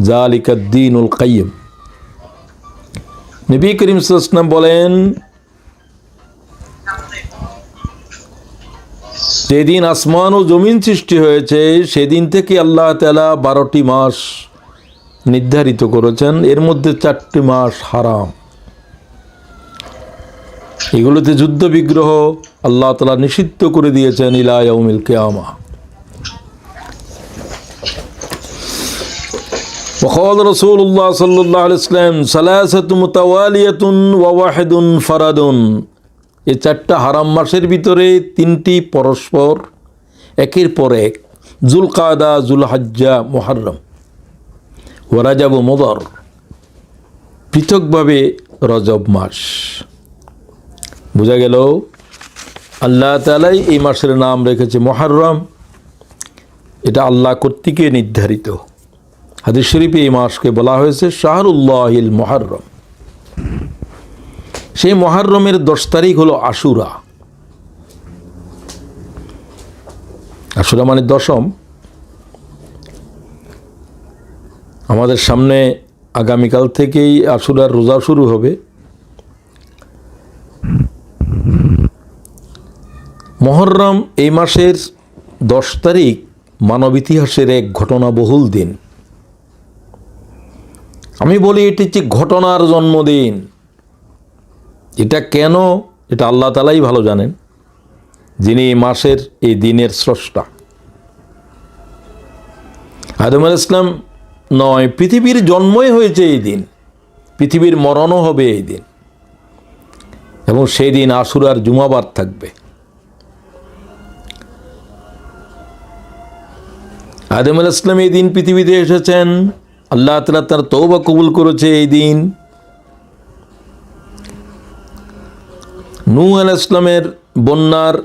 যালিকাদ দীনুল কাইয়্যিম। নবী করিম সাল্লাল্লাহু আলাইহি ওয়াসাল্লাম বলেন, যেদিন আসমান ও জমিন সৃষ্টি হয়েছে সেদিন থেকে আল্লাহ তাআলা 12টি মাস নির্ধারিত করেছেন, এর মধ্যে 4টি মাস হারাম। এগুলোতে যুদ্ধ বিগ্রহ আল্লাহ তাআলা নিষিদ্ধ করে দিয়েছেন ইলা ইয়াউমিল কিয়ামা। وقال رسول الله صلى الله عليه وسلم ثلاثة متوالية وواحد فرد। এই 4টা হারাম মাসের ভিতরে 3টি পরস্পর একের পর এক, যুলকাদা, যুলহজ্জা, মুহররম, ওয়া রাজব, মুদর, পৃথকভাবে রজব মাস। বোঝা গেল আল্লাহ তাআলাই এই মাসের নাম রেখেছে মুহররম, এটা আল্লাহ কর্তৃক নির্ধারিত। হাদিস শরীফে এই মাসকে বলা হয়েছে শাহরুল্লাহিল মুহররম। সেই মুহররমের 10 তারিখ হলো আশুরা। আশুরা মানে দশম। আমাদের সামনে আগামীকাল থেকেই আশুরার রোজা শুরু হবে। মুহররম এই মাসের 10 তারিখ মানব ইতিহাসের এক ঘটনাবহুল দিন। আমি বলি এটি হচ্ছে ঘটনার জন্মদিন। এটা কেন, এটা আল্লাহ তাআলাই ভালো জানেন, যিনি এই মাসের এই দিনের স্রষ্টা। আদম আলাইহিস সালাম নয়, পৃথিবীর জন্মই হয়েছে এই দিন, পৃথিবীর মরণও হবে এই দিন, এবং সেই দিন আশুরার জুমাবার থাকবে। আদম আলাইহিস সালাম এই দিন পৃথিবীতে এসেছেন, আল্লাহ তাআলা তার তওবা কবুল করেছে এই দিন। নূহ আলাইহিস সালামের বন্যার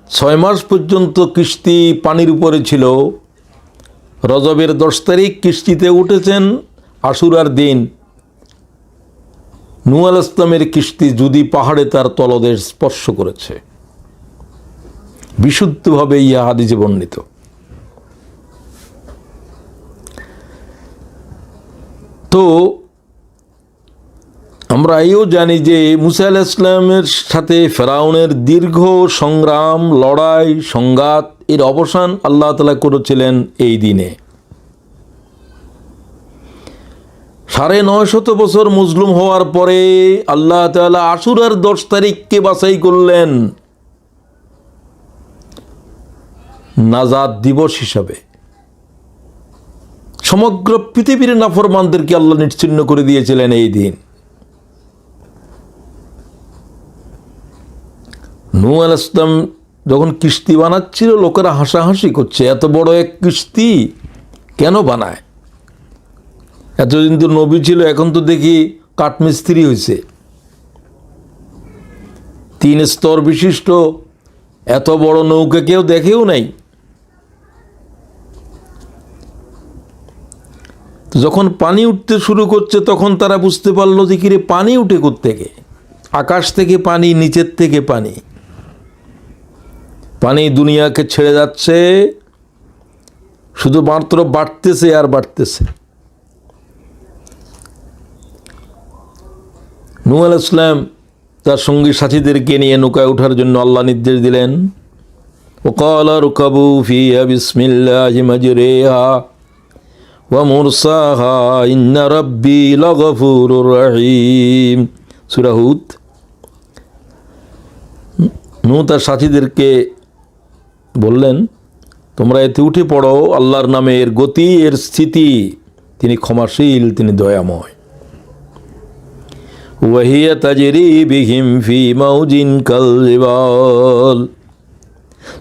6 মাস পর্যন্ত কিস্তি পানির উপরে ছিল। রজবের 10 তারিখ কিস্তিতে উঠেছেন, আশুরার দিন নূহ আলাইহিস সালামের কিস্তি যদি পাহাড়ে তার তলদেশ স্পর্শ করেছে। বিশুদ্ধভাবে ইহা হাদিসে বর্ণিত। তো আমরা এও জানি যে মুসা আলাইহিস সালামের সাথে ফেরাউনের দীর্ঘ সংগ্রাম, লড়াই, সংঘাত, এর অবসান আল্লাহ তাআলা করেছিলেন এই দিনে। 950 বছর মুসলিম হওয়ার পরে আল্লাহ তাআলা আশুরার 10 তারিখকে বাছাই করলেন নাজাত দিবস হিসাবে। সমগ্র পৃথিবীর নাফরমানদেরকে আল্লাহ নিশ্চিহ্ন করে দিয়েছিলেন এই দিন। নূহ আলাইহিস সালাম যখন কিস্তি বানাচ্ছিল, লোকেরা হাসাহাসি করছে, এত বড় এক কিস্তি কেন বানায়? এতদিন তো নবী ছিল, এখন তো দেখি কাঠমিস্ত্রি হয়েছে। 3 স্তর বিশিষ্ট এত বড় নৌকা কেউ দেখেও নাই। তো যখন পানি উঠতে শুরু করছে তখন তারা বুঝতে পারলো যে কিরে পানি উঠে কোত্থেকে? আকাশ থেকে পানি, নিচের থেকে পানি, পানি দুনিয়াকে ছেড়ে যাচ্ছে, শুধু মাত্র বাড়তেছে আর বাড়তেছে। নূহ আলাইহিস সালাম তার সঙ্গী সাথীদেরকে নিয়ে নৌকায় ওঠার জন্য আল্লাহ নির্দেশ দিলেন, ওয়াকালা রুকাবু ফিহা বিসমিল্লাহি মাজরিহা ওয়া মুরসাহা ইন্না রাব্বি লাগফুরুর রহিম। সূরা হুদ। নূহ তার সাথীদেরকে বললেন, তোমরা এতে উঠে পড়ো, আল্লাহর নামে এর গতি, এর স্থিতি, তিনি ক্ষমাশীল, তিনি দয়াময়। ওয়াহিয়া তাজরি বিহিম ফি মাউজিন কাল জিবাল।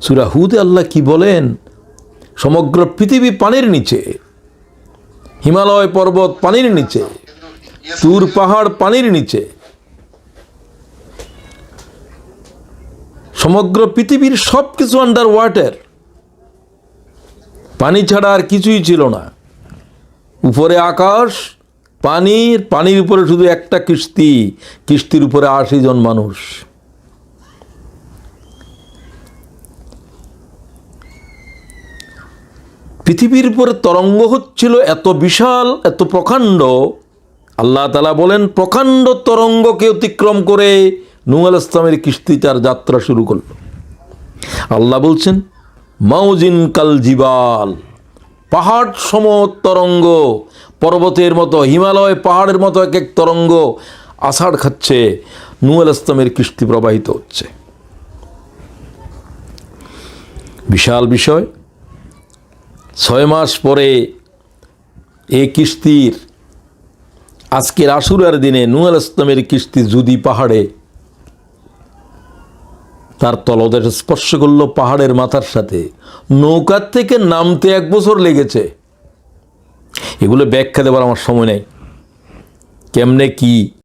সূরা হুদে আল্লাহ কি বলেন? সমগ্র পৃথিবী পানির নিচে, হিমালয় পর্বত পানির নিচে, তুর পাহাড় পানির নিচে, সমগ্র পৃথিবীর সব কিছু আন্ডার ওয়াটার। পানি ছাড়া আর কিছুই ছিল না। উপরে আকাশ, পানির উপরে শুধু একটা কিস্তি, কিস্তির উপরে 80 জন মানুষ। পৃথিবীর উপরে তরঙ্গ হচ্ছিল এত বিশাল, এত প্রকাণ্ড। আল্লাহ তাআলা বলেন, প্রকাণ্ড তরঙ্গকে অতিক্রম করে নূহ আলাইহিস সালামের কিস্তি তার যাত্রা শুরু করল। আল্লাহ বলছেন, মাউজিন কাল জিবাল, পাহাড় সম তরঙ্গ, পর্বতের মতো, হিমালয় পাহাড়ের মতো এক এক তরঙ্গ আষাঢ় খাচ্ছে, নূহ আলাইহিস সালামের কিস্তি প্রবাহিত হচ্ছে। বিশাল বিষয়। 6 মাস পরে এই কিস্তির, আজকের আশুরার দিনে নূহ আলাইহিস সালামের কিস্তি জুদি পাহাড়ে তার তলদেশ স্পর্শ করলো পাহাড়ের মাথার সাথে। নৌকার থেকে নামতে 1 বছর লেগেছে। এগুলো ব্যাখ্যা দেওয়ার আমার সময় নেই, কেমনে কি